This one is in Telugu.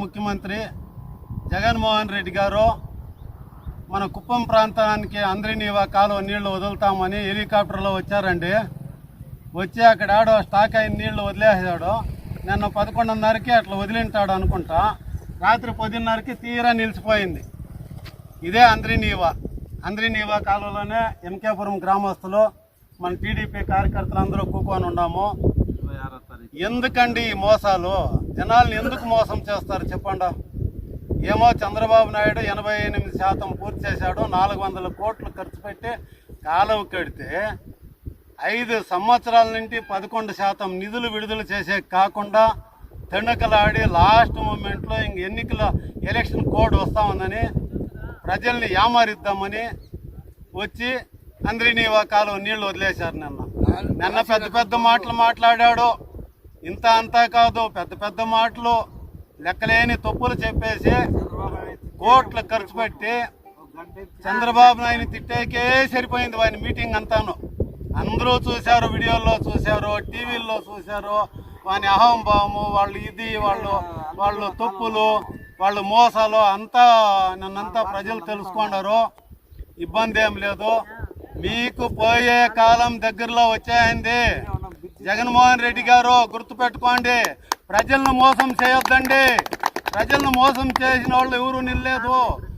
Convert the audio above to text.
ముఖ్యమంత్రి జగన్మోహన్ రెడ్డి గారు మన కుప్పం ప్రాంతానికి అందరినీవా కాలువ నీళ్లు వదులుతామని హెలికాప్టర్లో వచ్చారండి. వచ్చి అక్కడ ఆడో స్టాక్ అయిన నీళ్లు వదిలేసాడు. నిన్న 11:30కి అట్లా వదిలింటాడు అనుకుంటా. రాత్రి 10:30కి తీరా నిలిచిపోయింది. ఇదే అంద్రినీవా కాలువలోనే ఎంకేపురం గ్రామస్తులు మన టీడీపీ కార్యకర్తలు అందరూ కూకొని ఉన్నాము. ఎందుకండి ఈ మోసాలు? జనాల్ని ఎందుకు మోసం చేస్తారు చెప్పండి. ఏమో చంద్రబాబు నాయుడు 88% పూర్తి చేశాడు, 400 కోట్లు ఖర్చు పెట్టి కాలువ కడితే 5 సంవత్సరాల నుండి 11% నిధులు విడుదల చేసే కాకుండా తెణుకలాడి లాస్ట్ మూమెంట్లో ఇంక ఎలక్షన్ కోడ్ వస్తూ ఉందని ప్రజల్ని యామారిద్దామని వచ్చి అంద్రినీవా కాలువ నీళ్లు వదిలేశారు. నిన్న పెద్ద మాటలు మాట్లాడాడు. ఇంత అంతా కాదు, పెద్ద మాటలు లెక్కలేని తప్పులు చెప్పేసి కోట్లు ఖర్చు పెట్టి చంద్రబాబు నాయుడు తిట్టేకే సరిపోయింది వాని మీటింగ్ అంతాను. అందరూ చూశారు, వీడియోల్లో చూశారు, టీవీల్లో చూశారు. వాని అహంభావము, వాళ్ళు తప్పులు, వాళ్ళు మోసాలు అంతా నన్నంతా ప్రజలు తెలుసుకున్నారు. ఇబ్బంది ఏం లేదు. మీకు పోయే కాలం దగ్గరలో వచ్చేయండి. జగన్మోహన్ రెడ్డి గారు గుర్తుపెట్టుకోండి, ప్రజలను మోసం చేయొద్దండి. ప్రజలను మోసం చేసిన వాళ్ళు ఎవరు నిల్లేదు.